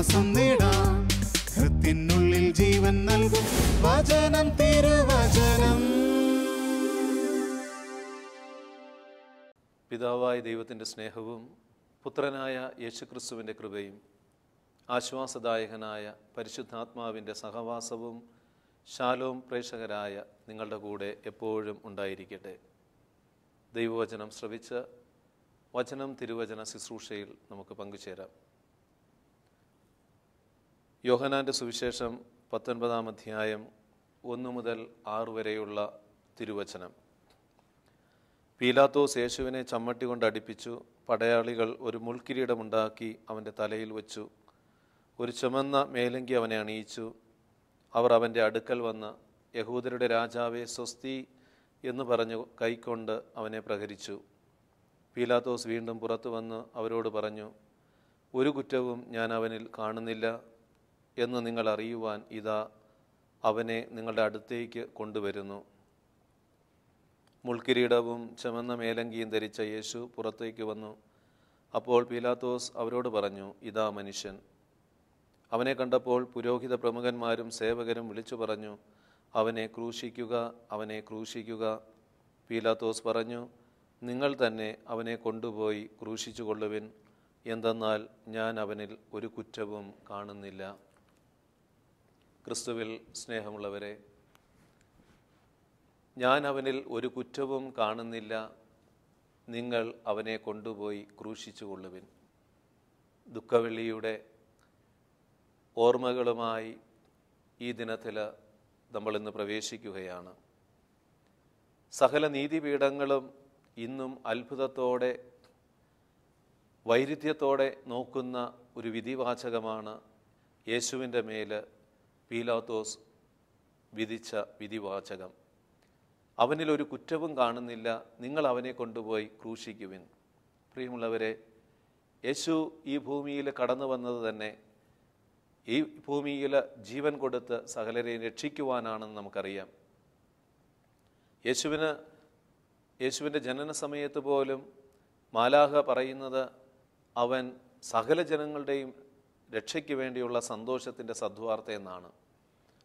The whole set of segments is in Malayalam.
ആശ്വാസം നേടാം. ഹൃത്തിനുള്ളിൽ ജീവൻ നൽകും വചനം, തിരുവചനം. പിതാവായ ദൈവത്തിൻ്റെ സ്നേഹവും പുത്രനായ യേശുക്രിസ്തുവിൻ്റെ കൃപയും ആശ്വാസദായകനായ പരിശുദ്ധാത്മാവിൻ്റെ സഹവാസവും ശാലോം പ്രേക്ഷകരായ നിങ്ങളുടെ കൂടെ എപ്പോഴും ഉണ്ടായിരിക്കട്ടെ. ദൈവവചനം ശ്രവിച്ച് വചനം തിരുവചന ശുശ്രൂഷയിൽ നമുക്ക് പങ്കുചേരാം. യോഹന്നാൻ്റെ സുവിശേഷം 19-ാം അധ്യായം 1 മുതൽ 6 വരെയുള്ള തിരുവചനം. പീലാത്തോസ് യേശുവിനെ ചമ്മട്ടി കൊണ്ട് അടിപ്പിച്ചു. പടയാളികൾ ഒരു മുൾക്കിരീടമുണ്ടാക്കി അവൻ്റെ തലയിൽ വച്ചു. ഒരു ചുമന്ന മേലങ്കി അവനെ അണിയിച്ചു. അവർ അവൻ്റെ അടുക്കൽ വന്ന്, യഹൂദരുടെ രാജാവേ സ്വസ്തി എന്ന് പറഞ്ഞു കൈക്കൊണ്ട് അവനെ പ്രഹരിച്ചു. പീലാത്തോസ് വീണ്ടും പുറത്തു വന്ന് അവരോട് പറഞ്ഞു, ഒരു കുറ്റവും ഞാൻ അവനിൽ കാണുന്നില്ല എന്ന് നിങ്ങൾ അറിയുവാൻ ഇതാ അവനെ നിങ്ങളുടെ അടുത്തേക്ക് കൊണ്ടുവരുന്നു. മുൾക്കിരീടവും ചുമന്ന മേലങ്കിയും ധരിച്ച യേശു പുറത്തേക്ക് വന്നു. അപ്പോൾ പീലാത്തോസ് അവരോട് പറഞ്ഞു, ഇതാ മനുഷ്യൻ. അവനെ കണ്ടപ്പോൾ പുരോഹിത പ്രമുഖന്മാരും സേവകരും വിളിച്ചു പറഞ്ഞു, അവനെ ക്രൂശിക്കുക, അവനെ ക്രൂശിക്കുക. പീലാത്തോസ് പറഞ്ഞു, നിങ്ങൾ തന്നെ അവനെ കൊണ്ടുപോയി ക്രൂശിച്ചു കൊള്ളുവിൻ, എന്തെന്നാൽ ഞാൻ അവനിൽ ഒരു കുറ്റവും കാണുന്നില്ല. ക്രിസ്തുവിൽ സ്നേഹമുള്ളവരെ, ഞാൻ അവനിൽ ഒരു കുറ്റവും കാണുന്നില്ല, നിങ്ങൾ അവനെ കൊണ്ടുപോയി ക്രൂശിച്ചു കൊള്ളുവിൻ. ദുഃഖവെള്ളിയുടെ ഓർമ്മകളുമായി ഈ ദിനത്തിൽ നമ്മളിന്ന് പ്രവേശിക്കുകയാണ്. സകല നീതിപീഠങ്ങളും ഇന്നും അത്ഭുതത്തോടെ വൈരുദ്ധ്യത്തോടെ നോക്കുന്ന ഒരു വിധിവാചകമാണ് യേശുവിൻ്റെ മേൽ പീലാത്തോസ് വിധിച്ച വിധിവാചകം. അവനിലൊരു കുറ്റവും കാണുന്നില്ല, നിങ്ങൾ അവനെ കൊണ്ടുപോയി ക്രൂശിക്കുവിൻ. പ്രിയമുള്ളവരെ, യേശു ഈ ഭൂമിയിൽ കടന്നു വന്നത് തന്നെ ഈ ഭൂമിയിൽ ജീവൻ കൊടുത്ത് സകലരെയും രക്ഷിക്കുവാനാണെന്ന് നമുക്കറിയാം. യേശുവിൻ്റെ ജനന സമയത്ത് പോലും മാലാഖ പറയുന്നത് അവൻ സകല ജനങ്ങളുടെയും രക്ഷയ്ക്ക് വേണ്ടിയുള്ള സന്തോഷത്തിൻ്റെ സദ്വാർത്ത എന്നാണ്.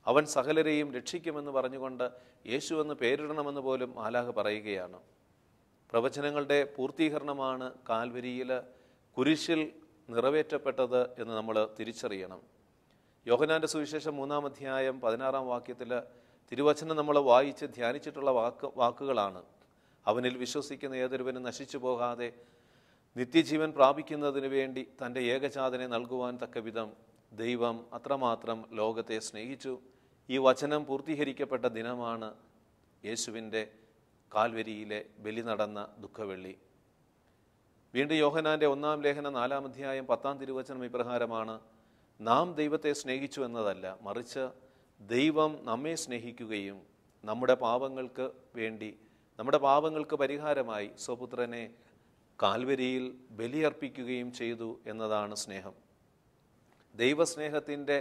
അവൻ സകലരെയും രക്ഷിക്കുമെന്ന് പറഞ്ഞുകൊണ്ട് യേശു എന്ന് പേരിടണമെന്ന് പോലും മാലാഖ പറയുകയാണ്. പ്രവചനങ്ങളുടെ പൂർത്തീകരണമാണ് കാൽവരിയിൽ കുരിശിൽ നിറവേറ്റപ്പെട്ടത് എന്ന് നമ്മൾ തിരിച്ചറിയണം. യോഹന്നാൻ്റെ സുവിശേഷം 3-ാം അധ്യായം 16-ാം വാക്യത്തിൽ തിരുവചനം നമ്മൾ വായിച്ച് ധ്യാനിച്ചിട്ടുള്ള വാക്കുകളാണ്. അവനിൽ വിശ്വസിക്കുന്ന ഏതൊരുവനും നശിച്ചു പോകാതെ നിത്യജീവൻ പ്രാപിക്കുന്നതിന് വേണ്ടി തൻ്റെ ഏകജാതനെ നൽകുവാൻ തക്കവിധം ദൈവം അത്രമാത്രം ലോകത്തെ സ്നേഹിച്ചു. ഈ വചനം പൂർത്തീകരിക്കപ്പെട്ട ദിനമാണ് യേശുവിൻ്റെ കാൽവരിയിലെ ബലി നടന്ന ദുഃഖവെള്ളി. വീണ്ടും യോഹന്നാൻ്റെ 1-ാം ലേഖനം 4-ാം അധ്യായം 10-ാം തിരുവചനം ഇപ്രകാരമാണ്, നാം ദൈവത്തെ സ്നേഹിച്ചു എന്നതല്ല, മറിച്ച് ദൈവം നമ്മെ സ്നേഹിക്കുകയും നമ്മുടെ പാപങ്ങൾക്ക് പരിഹാരമായി സ്വപുത്രനെ കാൽവരിയിൽ ബലിയർപ്പിക്കുകയും ചെയ്തു എന്നതാണ് സ്നേഹം. ദൈവസ്നേഹത്തിൻ്റെ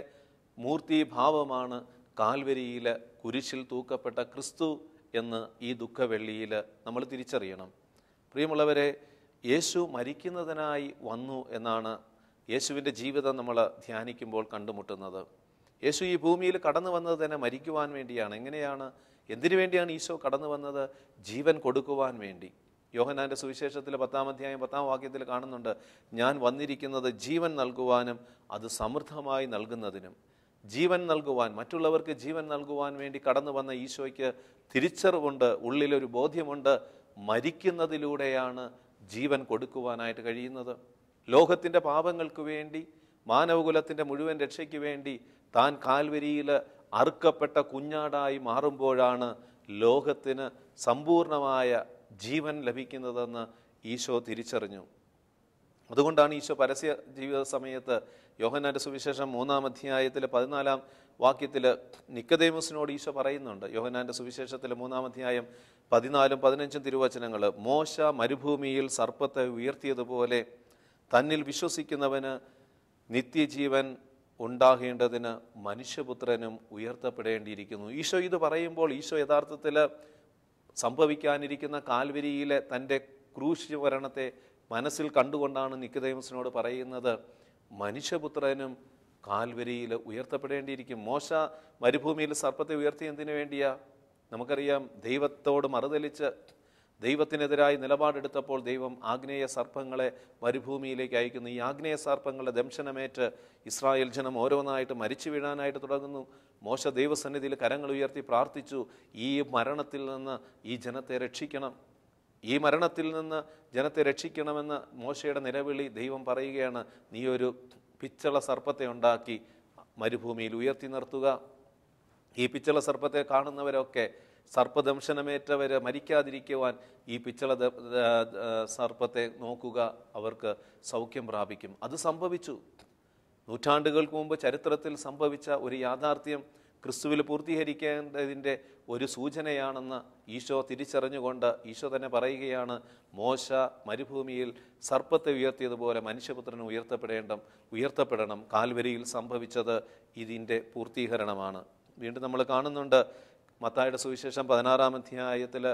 മൂർത്തിഭാവമാണ് കാൽവരിയിൽ കുരിശിൽ തൂക്കപ്പെട്ട ക്രിസ്തു എന്ന് ഈ ദുഃഖവെള്ളിയിൽ നമ്മൾ തിരിച്ചറിയണം. പ്രിയമുള്ളവരെ, യേശു മരിക്കുന്നതിനായി വന്നു എന്നാണ് യേശുവിൻ്റെ ജീവിതം നമ്മൾ ധ്യാനിക്കുമ്പോൾ കണ്ടുമുട്ടുന്നത്. യേശു ഈ ഭൂമിയിൽ കടന്നു വന്നത് തന്നെ മരിക്കുവാൻ വേണ്ടിയാണ്. എന്തിനു വേണ്ടിയാണ് ഈശോ കടന്നു വന്നത്? ജീവൻ കൊടുക്കുവാൻ വേണ്ടി. യോഹന്നാൻ്റെ സുവിശേഷത്തിൽ 10-ാം അധ്യായം 10-ാം വാക്യത്തിൽ കാണുന്നുണ്ട്, ഞാൻ വന്നിരിക്കുന്നത് ജീവൻ നൽകുവാനും അത് സമൃദ്ധമായി നൽകുന്നതിനും. ജീവൻ നൽകുവാൻ, മറ്റുള്ളവർക്ക് ജീവൻ നൽകുവാൻ വേണ്ടി കടന്നു വന്ന ഈശോയ്ക്ക് തിരിച്ചറിവുണ്ട്, ഉള്ളിലൊരു ബോധ്യമുണ്ട്, മരിക്കുന്നതിലൂടെയാണ് ജീവൻ കൊടുക്കുവാനായിട്ട് കഴിയുന്നത്. ലോകത്തിൻ്റെ പാപങ്ങൾക്ക് വേണ്ടി, മാനവകുലത്തിൻ്റെ മുഴുവൻ രക്ഷയ്ക്ക് വേണ്ടി താൻ കാൽവരിയിൽ അറുക്കപ്പെട്ട കുഞ്ഞാടായി മാറുമ്പോഴാണ് ലോകത്തിന് സമ്പൂർണമായ ജീവൻ ലഭിക്കുന്നതെന്ന് ഈശോ തിരിച്ചറിഞ്ഞു. അതുകൊണ്ടാണ് ഈശോ പരസ്യ ജീവിത സമയത്ത് യോഹന്നാൻ്റെ സുവിശേഷം 3-ാം അധ്യായത്തിൽ 14-ാം വാക്യത്തിൽ നിക്കദേമോസിനോട് ഈശോ പറയുന്നുണ്ട്. യോഹന്നാൻ്റെ സുവിശേഷത്തിൽ 3-ാം അധ്യായം 14-ഉം 15-ഉം തിരുവചനങ്ങൾ, മോശ മരുഭൂമിയിൽ സർപ്പത്തെ ഉയർത്തിയതുപോലെ തന്നിൽ വിശ്വസിക്കുന്നവന് നിത്യജീവൻ ഉണ്ടാകേണ്ടതിന് മനുഷ്യപുത്രനും ഉയർത്തപ്പെടേണ്ടിയിരിക്കുന്നു. ഈശോ ഇത് പറയുമ്പോൾ ഈശോ യഥാർത്ഥത്തിൽ സംഭവിക്കാനിരിക്കുന്ന കാൽവരിയിലെ തൻ്റെ ക്രൂശ് മരണത്തെ മനസ്സിൽ കണ്ടുകൊണ്ടാണ് നിക്കദേമോസിനോട് പറയുന്നത്, മനുഷ്യപുത്രനും കാൽവരിയിൽ ഉയർത്തപ്പെടേണ്ടിയിരിക്കും. മോശ മരുഭൂമിയിൽ സർപ്പത്തെ ഉയർത്തി എന്തിനു വേണ്ടിയാ? നമുക്കറിയാം, ദൈവത്തോട് മറുതലിച്ച് ദൈവത്തിനെതിരായി നിലപാടെടുത്തപ്പോൾ ദൈവം ആഗ്നേയ സർപ്പങ്ങളെ മരുഭൂമിയിലേക്ക് അയക്കുന്നു. ഈ ആഗ്നേയ സർപ്പങ്ങളുടെ ദംശനമേറ്റ് ഇസ്രായേൽ ജനം ഓരോന്നായിട്ട് മരിച്ചു വീഴാനായിട്ട് തുടങ്ങുന്നു. മോശ ദൈവസന്നിധിയിൽ കരങ്ങൾ ഉയർത്തി പ്രാർത്ഥിച്ചു, ഈ മരണത്തിൽ നിന്ന് ഈ ജനത്തെ രക്ഷിക്കണം, ഈ മരണത്തിൽ നിന്ന് ജനത്തെ രക്ഷിക്കണമെന്ന് മോശയുടെ നിലവിളി ദൈവം പറയുകയാണ്. നീ ഒരു പിച്ചള സർപ്പത്തെ ഉണ്ടാക്കി മരുഭൂമിയിൽ ഉയർത്തി നിർത്തുക. ഈ പിച്ചള സർപ്പത്തെ കാണുന്നവരൊക്കെ, സർപ്പദംശനമേറ്റവർ മരിക്കാതിരിക്കുവാൻ ഈ പിച്ചള സർപ്പത്തെ നോക്കുക, അവർക്ക് സൗഖ്യം പ്രാപിക്കും. അത് സംഭവിച്ചു. നൂറ്റാണ്ടുകൾക്ക് മുമ്പ് ചരിത്രത്തിൽ സംഭവിച്ച ഒരു യാഥാർത്ഥ്യം ക്രിസ്തുവിൽ പൂർത്തീകരിക്കേണ്ടതിൻ്റെ ഒരു സൂചനയാണെന്ന് ഈശോ തിരിച്ചറിഞ്ഞുകൊണ്ട് ഈശോ തന്നെ പറയുകയാണ്, മോശ മരുഭൂമിയിൽ സർപ്പത്തെ ഉയർത്തിയതുപോലെ മനുഷ്യപുത്രന് ഉയർത്തപ്പെടണം. കാൽവരിയിൽ സംഭവിച്ചത് ഇതിൻ്റെ പൂർത്തീകരണമാണ്. വീണ്ടും നമ്മൾ കാണുന്നുണ്ട് മത്തായിയുടെ സുവിശേഷം 16-ാം അധ്യായത്തിൽ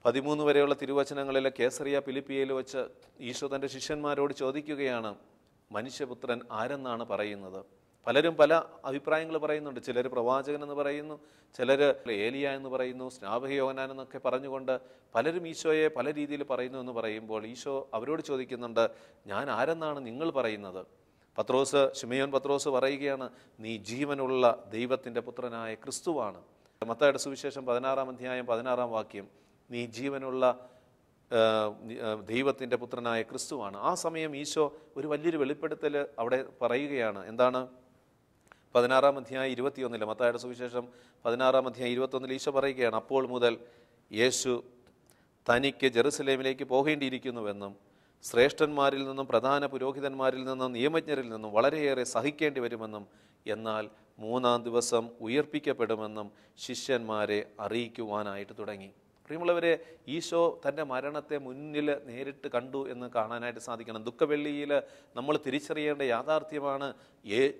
13 വരെയുള്ള തിരുവചനങ്ങളിൽ കേസറിയ ഫിലിപ്പിയയിൽ വെച്ച് ഈശോ തൻ്റെ ശിഷ്യന്മാരോട് ചോദിക്കുകയാണ്, മനുഷ്യപുത്രൻ ആരെന്നാണ് പറയുന്നത്? പലരും പല അഭിപ്രായങ്ങൾ പറയുന്നുണ്ട്. ചിലർ പ്രവാചകൻ എന്ന് പറയുന്നു, ചിലർ ഏലിയ എന്ന് പറയുന്നു, സ്നാപകയോഹന്നാൻ എന്നൊക്കെ പറഞ്ഞുകൊണ്ട് പലരും ഈശോയെ പല രീതിയിൽ പറയുന്നു എന്ന് പറയുമ്പോൾ ഈശോ അവരോട് ചോദിക്കുന്നുണ്ട്, ഞാൻ ആരെന്നാണ് നിങ്ങൾ പറയുന്നത്? ശിമയോൻ പത്രോസ് പറയുകയാണ്, നീ ജീവനുള്ള ദൈവത്തിൻ്റെ പുത്രനായ ക്രിസ്തുവാണ്. മത്തായിയുടെ സുവിശേഷം 16-ാം അധ്യായം 16-ാം വാക്യം, നീ ജീവനുള്ള ദൈവത്തിൻ്റെ പുത്രനായ ക്രിസ്തുവാണ്. ആ സമയം ഈശോ ഒരു വലിയൊരു വെളിപ്പെടുത്തൽ അവിടെ പറയുകയാണ്. എന്താണ്? 16-ാം അധ്യായം 21, മത്തായിയുടെ സുവിശേഷം 16-ാം അധ്യായം 21 ഈശോ പറയുകയാണ്, അപ്പോൾ മുതൽ യേശു തനിക്ക് ജെറുസലേമിലേക്ക് പോകേണ്ടിയിരിക്കുന്നുവെന്നും ശ്രേഷ്ഠന്മാരിൽ നിന്നും പ്രധാന പുരോഹിതന്മാരിൽ നിന്നും നിയമജ്ഞരിൽ നിന്നും വളരെയേറെ സഹിക്കേണ്ടി വരുമെന്നും എന്നാൽ 3-ാം ദിവസം ഉയർപ്പിക്കപ്പെടുമെന്നും ശിഷ്യന്മാരെ അറിയിക്കുവാനായിട്ട് തുടങ്ങി. പ്രിയമുള്ളവരെ, ഈശോ തൻ്റെ മരണത്തെ മുന്നിൽ നേരിട്ട് കണ്ടു എന്ന് കാണാനായിട്ട് സാധിക്കണം. ദുഃഖവെള്ളിയിൽ നമ്മൾ തിരിച്ചറിയേണ്ട യാഥാർത്ഥ്യമാണ്,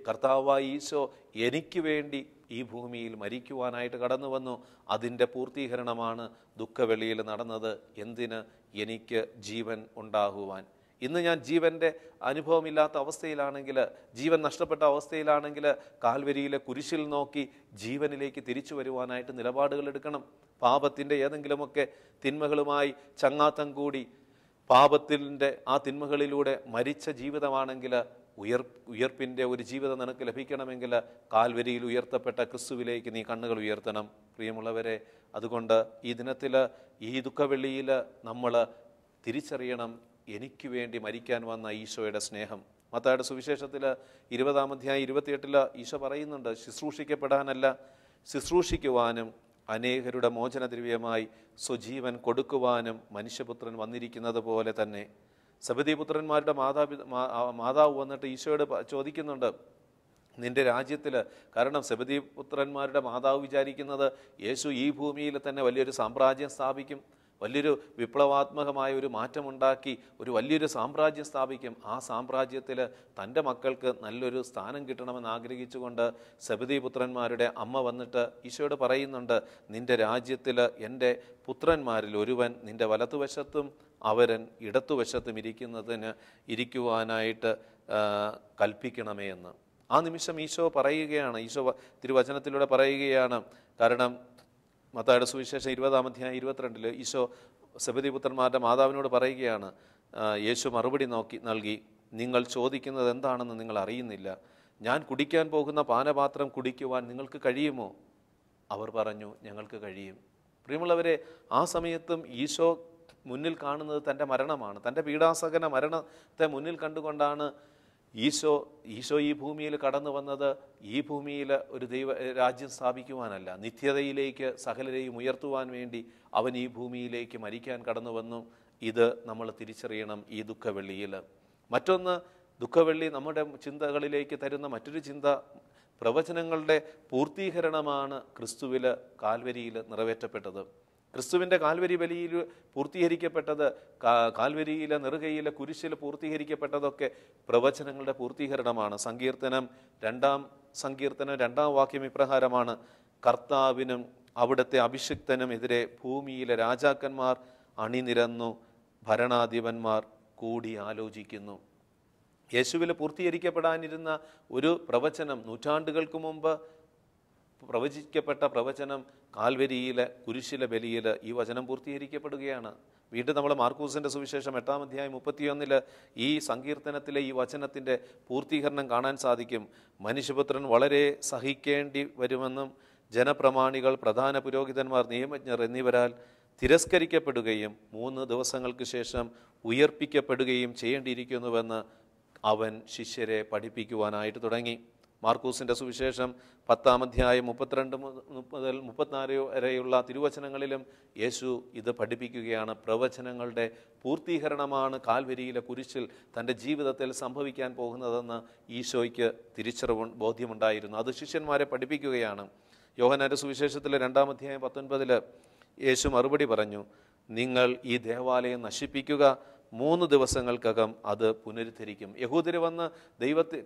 കർത്താവായ ഈശോ എനിക്ക് വേണ്ടി ഈ ഭൂമിയിൽ മരിക്കുവാനായിട്ട് കടന്നു വന്നു. അതിൻ്റെ പൂർത്തീകരണമാണ് ദുഃഖവെള്ളിയിൽ നടന്നത്. എന്തിന്? എനിക്ക് ജീവൻ ഉണ്ടാകുവാൻ. ഇന്ന് ഞാൻ ജീവൻ്റെ അനുഭവമില്ലാത്ത അവസ്ഥയിലാണെങ്കിൽ, ജീവൻ നഷ്ടപ്പെട്ട അവസ്ഥയിലാണെങ്കിൽ, കാൽവരിയിലെ കുരിശിൽ നോക്കി ജീവനിലേക്ക് തിരിച്ചു വരുവാനായിട്ട് നിലപാടുകൾ എടുക്കണം. പാപത്തിൻ്റെ ഏതെങ്കിലുമൊക്കെ തിന്മകളുമായി ചങ്ങാത്തം കൂടി പാപത്തിൻ്റെ ആ തിന്മകളിലൂടെ മരിച്ച ജീവിതമാണെങ്കിൽ, ഉയർപ്പിൻ്റെ ഒരു ജീവിതം നിനക്ക് ലഭിക്കണമെങ്കിൽ കാൽവരിയിൽ ഉയർത്തപ്പെട്ട ക്രിസ്തുവിലേക്ക് നീ കണ്ണുകൾ ഉയർത്തണം. പ്രിയമുള്ളവരെ, അതുകൊണ്ട് ഈ ദിനത്തിൽ, ഈ ദുഃഖവെള്ളിയിൽ നമ്മൾ തിരിച്ചറിയണം, എനിക്ക് വേണ്ടി മരിക്കാൻ വന്ന ഈശോയുടെ സ്നേഹം. മത്തായിയുടെ സുവിശേഷത്തിൽ 20-ാം അധ്യായം 28 ഈശോ പറയുന്നുണ്ട്, ശുശ്രൂഷിക്കപ്പെടാനല്ല ശുശ്രൂഷിക്കുവാനും അനേകരുടെ മോചനദ്രവ്യമായി സ്വജീവൻ കൊടുക്കുവാനും മനുഷ്യപുത്രൻ വന്നിരിക്കുന്നത് പോലെ തന്നെ. സബദീപുത്രന്മാരുടെ മാതാവ് വന്നിട്ട് ഈശോയോട് ചോദിക്കുന്നുണ്ട്, നിന്റെ രാജ്യത്തിൽ, കാരണം സബദീപുത്രന്മാരുടെ മാതാവ് വിചാരിക്കുന്നത് യേശു ഈ ഭൂമിയിൽ തന്നെ വലിയൊരു സാമ്രാജ്യം സ്ഥാപിക്കും, വലിയൊരു വിപ്ലവാത്മകമായ ഒരു മാറ്റമുണ്ടാക്കി ഒരു വലിയൊരു സാമ്രാജ്യം സ്ഥാപിക്കും. ആ സാമ്രാജ്യത്തിൽ തൻ്റെ മക്കൾക്ക് നല്ലൊരു സ്ഥാനം കിട്ടണമെന്ന് ആഗ്രഹിച്ചുകൊണ്ട് സബദീപുത്രന്മാരുടെ അമ്മ വന്നിട്ട് ഈശോയോട് പറയുന്നുണ്ട്, നിൻ്റെ രാജ്യത്തിൽ എൻ്റെ പുത്രന്മാരിൽ ഒരുവൻ നിൻ്റെ വലത്തുവശത്തും അവരൻ ഇടത്തുവശത്തും ഇരിക്കുവാനായിട്ട് കൽപ്പിക്കണമേ എന്ന്. ആ നിമിഷം ഈശോ പറയുകയാണ്, ഈശോ തിരുവചനത്തിലൂടെ പറയുകയാണ്. കാരണം മത്തായിയുടെ സുവിശേഷം 20-ാം അധ്യായം 22 ഈശോ സബദീപുത്രന്മാരുടെ മാതാവിനോട് പറയുകയാണ്, യേശു മറുപടി നൽകി, നിങ്ങൾ ചോദിക്കുന്നത് എന്താണെന്ന് നിങ്ങൾ അറിയുന്നില്ല. ഞാൻ കുടിക്കാൻ പോകുന്ന പാനപാത്രം കുടിക്കുവാൻ നിങ്ങൾക്ക് കഴിയുമോ? അവർ പറഞ്ഞു, ഞങ്ങൾക്ക് കഴിയും. പ്രിയമുള്ളവരെ, ആ സമയത്തും ഈശോ മുന്നിൽ കാണുന്നത് തൻ്റെ മരണമാണ്. തൻ്റെ പീഡാസഹന മരണത്തെ മുന്നിൽ കണ്ടുകൊണ്ടാണ് ഈശോ ഈ ഭൂമിയിൽ കടന്നു വന്നത്. ഈ ഭൂമിയിൽ ഒരു രാജ്യം സ്ഥാപിക്കുവാനല്ല, നിത്യതയിലേക്ക് സകലരെയും ഉയർത്തുവാൻ വേണ്ടി അവൻ ഈ ഭൂമിയിലേക്ക് മരിക്കാൻ കടന്നു വന്നു. ഇത് നമ്മൾ തിരിച്ചറിയണം ഈ ദുഃഖവെള്ളിയിൽ. മറ്റൊന്ന്, ദുഃഖവെള്ളി നമ്മുടെ ചിന്തകളിലേക്ക് തരുന്ന മറ്റൊരു ചിന്ത, പ്രവചനങ്ങളുടെ പൂർത്തീകരണമാണ് ക്രിസ്തുവിൽ കാൽവരിയിൽ നിറവേറ്റപ്പെട്ടത്. ക്രിസ്തുവിൻ്റെ കാൽവരി ബലിയിൽ പൂർത്തീകരിക്കപ്പെട്ടത്, കാൽവരിയിലെ നെറുകയിലെ കുരിശിൽ പൂർത്തീകരിക്കപ്പെട്ടതൊക്കെ പ്രവചനങ്ങളുടെ പൂർത്തീകരണമാണ്. സങ്കീർത്തനം 2-ാം വാക്യം ഇപ്രകാരമാണ്, കർത്താവിനും അവിടുത്തെ അഭിഷിക്തനും എതിരെ ഭൂമിയിലെ രാജാക്കന്മാർ അണിനിരന്നു, ഭരണാധിപന്മാർ കൂടി ആലോചിക്കുന്നു. യേശുവിൽ പൂർത്തീകരിക്കപ്പെടാനിരുന്ന ഒരു പ്രവചനം, നൂറ്റാണ്ടുകൾക്ക് മുമ്പ് പ്രവചിക്കപ്പെട്ട പ്രവചനം കാൽവരിയിലെ കുരിശിലെ ബലിയിൽ ഈ വചനം പൂർത്തീകരിക്കപ്പെടുകയാണ്. വീണ്ടും നമ്മൾ മാർക്കൂസിൻ്റെ സുവിശേഷം 8-ാം അധ്യായം 31 ഈ സങ്കീർത്തനത്തിലെ ഈ വചനത്തിൻ്റെ പൂർത്തീകരണം കാണാൻ സാധിക്കും. മനുഷ്യപുത്രൻ വളരെ സഹിക്കേണ്ടി വരുമെന്നും ജനപ്രമാണികൾ, പ്രധാന പുരോഹിതന്മാർ, നിയമജ്ഞർ എന്നിവരാൽ തിരസ്കരിക്കപ്പെടുകയും 3 ദിവസങ്ങൾക്ക് ശേഷം ഉയർപ്പിക്കപ്പെടുകയും ചെയ്യേണ്ടിയിരിക്കുന്നുവെന്ന് അവൻ ശിഷ്യരെ പഠിപ്പിക്കുവാനായിട്ട് തുടങ്ങി. മാർക്കൂസിൻ്റെ സുവിശേഷം 10-ാം അധ്യായം 32 മുതൽ 34 വരെയുള്ള തിരുവചനങ്ങളിലും യേശു ഇത് പഠിപ്പിക്കുകയാണ്. പ്രവചനങ്ങളുടെ പൂർത്തീകരണമാണ് കാൽവരിയിലെ കുരിശിൽ തൻ്റെ ജീവിതത്തിൽ സംഭവിക്കാൻ പോകുന്നതെന്ന് ഈശോയ്ക്ക് ബോധ്യമുണ്ടായിരുന്നു. അത് ശിഷ്യന്മാരെ പഠിപ്പിക്കുകയാണ്. യോഹന്നാന്റെ സുവിശേഷത്തിലെ 2-ാം അധ്യായം 19 യേശു മറുപടി പറഞ്ഞു, നിങ്ങൾ ഈ ദേവാലയം നശിപ്പിക്കുക, 3 ദിവസങ്ങൾക്കകം അത് പുനരുദ്ധരിക്കും. യഹൂദര് വന്ന്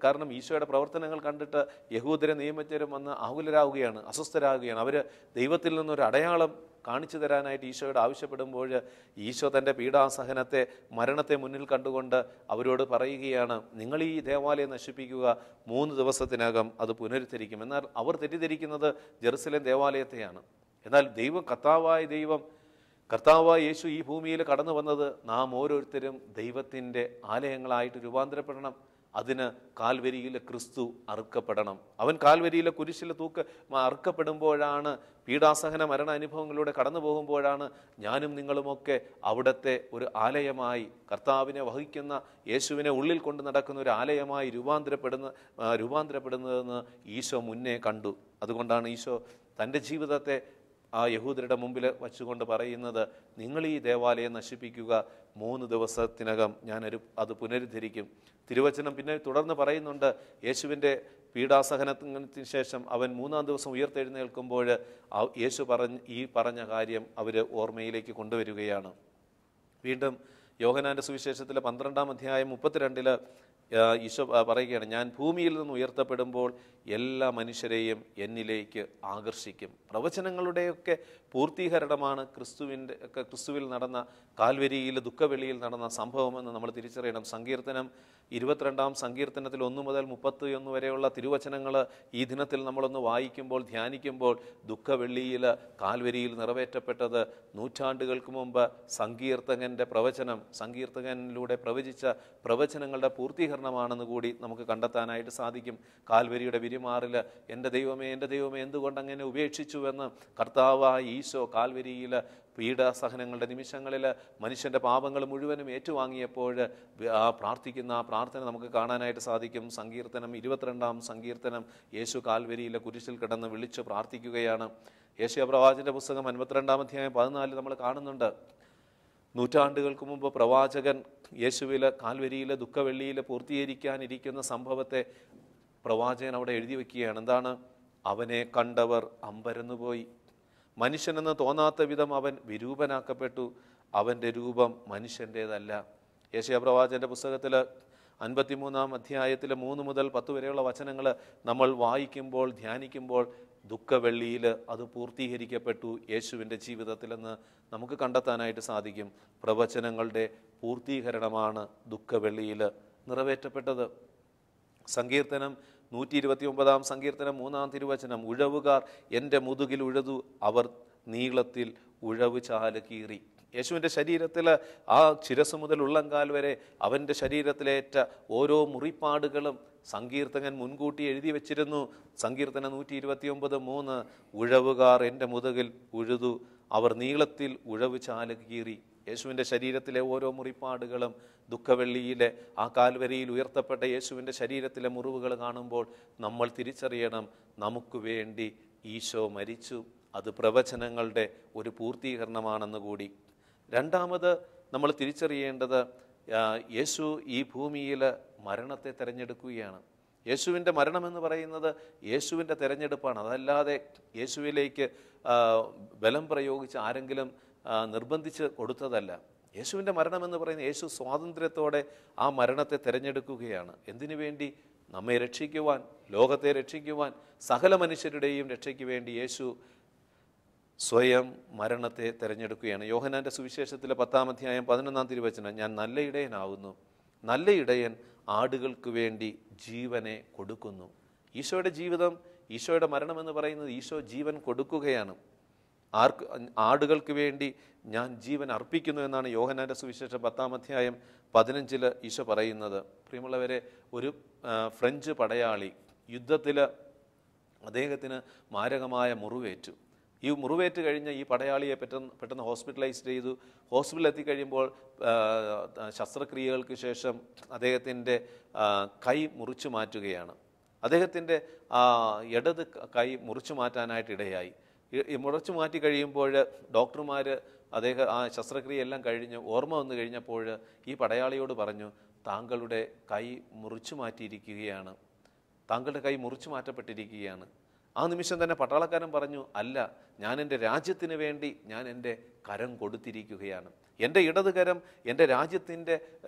കാരണം ഈശോയുടെ പ്രവർത്തനങ്ങൾ കണ്ടിട്ട് യഹൂദരെ നിയമജ്ഞരും വന്ന് ആകുലരാകുകയാണ്, അസ്വസ്ഥരാകുകയാണ്. അവർ ദൈവത്തിൽ നിന്നൊരു അടയാളം കാണിച്ചു തരാനായിട്ട് ഈശോയോട് ആവശ്യപ്പെടുമ്പോൾ ഈശോ തൻ്റെ പീഡാസഹനത്തെ, മരണത്തെ മുന്നിൽ കണ്ടുകൊണ്ട് അവരോട് പറയുകയാണ്, നിങ്ങൾ ഈ ദേവാലയം നശിപ്പിക്കുക, 3 ദിവസത്തിനകം അത് പുനരുദ്ധരിക്കും. എന്നാൽ അവർ തെറ്റിദ്ധരിക്കുന്നത് ജെറുസലേം ദേവാലയത്തെയാണ്. എന്നാൽ കർത്താവായ യേശു ഈ ഭൂമിയിൽ കടന്നു വന്നത് നാം ഓരോരുത്തരും ദൈവത്തിൻ്റെ ആലയങ്ങളായിട്ട് രൂപാന്തരപ്പെടണം. അതിന് കാൽവരിയിലെ ക്രിസ്തു അറുക്കപ്പെടണം. അവൻ കാൽവരിയിലെ കുരിശിൽ അറുക്കപ്പെടുമ്പോഴാണ്, പീഡാസഹന മരണ അനുഭവങ്ങളിലൂടെ കടന്നു പോകുമ്പോഴാണ് ഞാനും നിങ്ങളുമൊക്കെ അവിടുത്തെ ഒരു ആലയമായി, കർത്താവിനെ വഹിക്കുന്ന യേശുവിനെ ഉള്ളിൽ കൊണ്ട് നടക്കുന്ന ഒരു ആലയമായി രൂപാന്തരപ്പെടുന്നതെന്ന് ഈശോ മുന്നേ കണ്ടു. അതുകൊണ്ടാണ് ഈശോ തൻ്റെ ജീവിതത്തെ ആ യഹൂദരുടെ മുമ്പിൽ വച്ചുകൊണ്ട് പറയുന്നത്, നിങ്ങൾ ഈ ദേവാലയം നശിപ്പിക്കുക, 3 ദിവസത്തിനകം അത് പുനരുദ്ധരിക്കും. തിരുവചനം പിന്നെ തുടർന്ന് പറയുന്നുണ്ട്, യേശുവിൻ്റെ പീഡാസഹനത്തിന് ശേഷം അവൻ 3-ാം ദിവസം ഉയർത്തെഴുന്നേൽക്കുമ്പോൾ യേശു പറഞ്ഞ കാര്യം അവർ ഓർമ്മയിലേക്ക് കൊണ്ടുവരികയാണ്. വീണ്ടും യോഹന്നാന്റെ സുവിശേഷത്തിലെ 12-ാം അധ്യായം 32 ഈശോ പറയുകയാണ്, ഞാൻ ഭൂമിയിൽ നിന്ന് ഉയർത്തപ്പെടുമ്പോൾ എല്ലാ മനുഷ്യരെയും ആകർഷിക്കും. പ്രവചനങ്ങളുടെയൊക്കെ പൂർത്തീകരണമാണ് ക്രിസ്തുവിൽ നടന്ന കാൽവരിയിൽ ദുഃഖവെള്ളിയിൽ നടന്ന സംഭവമെന്ന് നമ്മൾ തിരിച്ചറിയണം. സങ്കീർത്തനം 22-ാം സങ്കീർത്തനത്തിൽ 1 മുതൽ 31 വരെയുള്ള തിരുവചനങ്ങൾ ഈ ദിനത്തിൽ നമ്മളൊന്ന് വായിക്കുമ്പോൾ, ധ്യാനിക്കുമ്പോൾ, ദുഃഖവെള്ളിയിൽ കാൽവരിയിൽ നിറവേറ്റപ്പെട്ടത് നൂറ്റാണ്ടുകൾക്ക് മുമ്പ് സങ്കീർത്തകനിലൂടെ പ്രവചിച്ച പ്രവചനങ്ങളുടെ പൂർത്തീകരണമാണെന്ന് കൂടി നമുക്ക് കണ്ടെത്താനായിട്ട് സാധിക്കും. കാൽവരിയുടെ വിരിമാറിൽ എൻ്റെ ദൈവമേ എന്തുകൊണ്ട് അങ്ങനെ ഉപേക്ഷിച്ചുവെന്ന് കർത്താവായ ഈശോ കാൽവരിയിൽ പീഡാസഹനങ്ങളുടെ നിമിഷങ്ങളിൽ മനുഷ്യൻ്റെ പാപങ്ങൾ മുഴുവനും ഏറ്റുവാങ്ങിയപ്പോൾ പ്രാർത്ഥിക്കുന്ന ആ പ്രാർത്ഥന നമുക്ക് കാണാനായിട്ട് സാധിക്കും. സങ്കീർത്തനം 22-ാം സങ്കീർത്തനം യേശു കാൽവരിയിലെ കുരിശിൽ കിടന്ന് വിളിച്ച് പ്രാർത്ഥിക്കുകയാണ്. യേശയ്യാ പ്രവാചകന്റെ പുസ്തകം 52-ാം അധ്യായം 14 നമ്മൾ കാണുന്നുണ്ട്. നൂറ്റാണ്ടുകൾക്ക് മുമ്പ് പ്രവാചകൻ യേശുവിൽ കാൽവരിയിൽ ദുഃഖവെള്ളിയിൽ പൂർത്തീകരിക്കാനിരിക്കുന്ന സംഭവത്തെ പ്രവാചകൻ അവിടെ എഴുതി വയ്ക്കുകയാണ്. എന്താണ്? അവനെ കണ്ടവർ അമ്പരന്നുപോയി, മനുഷ്യനെന്ന് തോന്നാത്ത വിധം അവൻ വിരൂപനാക്കപ്പെട്ടു, അവൻ്റെ രൂപം മനുഷ്യൻ്റേതല്ല. യേശയ്യാ പ്രവാചകന്റെ പുസ്തകത്തിൽ 53-ാം അധ്യായത്തിൽ 3 മുതൽ 10 വരെയുള്ള വചനങ്ങൾ നമ്മൾ വായിക്കുമ്പോൾ, ധ്യാനിക്കുമ്പോൾ ദുഃഖവെള്ളിയിൽ അത് പൂർത്തീകരിക്കപ്പെട്ടു യേശുവിൻ്റെ ജീവിതത്തിലെന്ന് നമുക്ക് കണ്ടെത്താനായിട്ട് സാധിക്കും. പ്രവചനങ്ങളുടെ പൂർത്തീകരണമാണ് ദുഃഖവെള്ളിയിൽ നിറവേറ്റപ്പെട്ടത്. സങ്കീർത്തനം 129-ാം സങ്കീർത്തനം 3-ാം തിരുവചനം, ഉഴവുകാർ എൻ്റെ മുതുകിൽ ഉഴതു, അവർ നീളത്തിൽ ഉഴവ് ചാല് കീറി. യേശുവിൻ്റെ ശരീരത്തിൽ ആ ശിരസ് മുതൽ ഉള്ളങ്കാൽ വരെ അവൻ്റെ ശരീരത്തിലേറ്റ ഓരോ മുറിപ്പാടുകളും സങ്കീർത്തകൻ മുൻകൂട്ടി എഴുതി വച്ചിരുന്നു. സങ്കീർത്തനം 129:3, ഉഴവുകാർ എൻ്റെ മുതുകിൽ ഉഴുതു, അവർ നീളത്തിൽ ഉഴവ് ചാല് കീറി. യേശുവിൻ്റെ ശരീരത്തിലെ ഓരോ മുറിപ്പാടുകളും ദുഃഖവെള്ളിയിലെ ആ കാൽവരിയിൽ ഉയർത്തപ്പെട്ട യേശുവിൻ്റെ ശരീരത്തിലെ മുറിവുകൾ കാണുമ്പോൾ നമ്മൾ തിരിച്ചറിയണം, നമുക്ക് വേണ്ടി ഈശോ മരിച്ചു. അത് പ്രവചനങ്ങളുടെ ഒരു പൂർത്തീകരണമാണെന്ന് കൂടി. രണ്ടാമത് നമ്മൾ തിരിച്ചറിയേണ്ടത്, യേശു ഈ ഭൂമിയിൽ മരണത്തെ തിരഞ്ഞെടുക്കുകയാണ്. യേശുവിൻ്റെ മരണമെന്ന് പറയുന്നത് യേശുവിൻ്റെ തിരഞ്ഞെടുപ്പാണ്. അതല്ലാതെ യേശുവിലേക്ക് ബലം പ്രയോഗിച്ച് ആരെങ്കിലും നിർബന്ധിച്ച് കൊടുത്തതല്ല. യേശുവിൻ്റെ മരണമെന്ന് പറയുന്നത് യേശു സ്വാതന്ത്ര്യത്തോടെ ആ മരണത്തെ തിരഞ്ഞെടുക്കുകയാണ്. എന്തിനു വേണ്ടി? നമ്മെ രക്ഷിക്കുവാൻ, ലോകത്തെ രക്ഷിക്കുവാൻ, സകല മനുഷ്യരുടെയും രക്ഷയ്ക്ക് വേണ്ടി യേശു സ്വയം മരണത്തെ തിരഞ്ഞെടുക്കുകയാണ്. യോഹന്നാന്റെ സുവിശേഷത്തിലെ 10-ാം അധ്യായം 11-ാം തിരുവചനം, ഞാൻ നല്ല ഇടയനാവുന്നു, നല്ല ഇടയൻ ആടുകൾക്ക് വേണ്ടി ജീവനെ കൊടുക്കുന്നു. ഈശോയുടെ ജീവിതം, ഈശോയുടെ മരണമെന്ന് പറയുന്നത് ഈശോ ജീവൻ കൊടുക്കുകയാണ്. ആടുകൾക്ക് വേണ്ടി ഞാൻ ജീവൻ അർപ്പിക്കുന്നു എന്നാണ് യോഹന്നാൻ്റെ സുവിശേഷം 10-15 ഈശോ പറയുന്നത്. പ്രിയമുള്ളവരെ, ഒരു ഫ്രഞ്ച് പടയാളി യുദ്ധത്തിൽ അദ്ദേഹത്തിന് മാരകമായ മുറിവേറ്റു. ഈ മുറിവേറ്റ് കഴിഞ്ഞ് ഈ പടയാളിയെ പെട്ടെന്ന് ഹോസ്പിറ്റലൈസ് ചെയ്തു. ഹോസ്പിറ്റലിൽ എത്തിക്കഴിയുമ്പോൾ ശസ്ത്രക്രിയകൾക്ക് ശേഷം അദ്ദേഹത്തിൻ്റെ കൈ മുറിച്ചു മാറ്റുകയാണ്. അദ്ദേഹത്തിൻ്റെ ഇടത് കൈ മുറിച്ചു മാറ്റാനായിട്ടിടയായി. മുറിച്ചു മാറ്റി കഴിയുമ്പോൾ ഡോക്ടർമാർ ആ ശസ്ത്രക്രിയ എല്ലാം കഴിഞ്ഞ് ഓർമ്മ വന്നു കഴിഞ്ഞപ്പോൾ ഈ പടയാളിയോട് പറഞ്ഞു, താങ്കളുടെ കൈ മുറിച്ചു മാറ്റിയിരിക്കുകയാണ്, താങ്കളുടെ കൈ മുറിച്ചു മാറ്റപ്പെട്ടിരിക്കുകയാണ്. ആ നിമിഷം തന്നെ പട്ടാളക്കാരൻ പറഞ്ഞു, അല്ല, ഞാൻ എൻ്റെ രാജ്യത്തിന് വേണ്ടി ഞാൻ എൻ്റെ കരം കൊടുത്തിരിക്കുകയാണ്. എൻ്റെ ഇടത് കരം എൻ്റെ രാജ്യത്തിൻ്റെ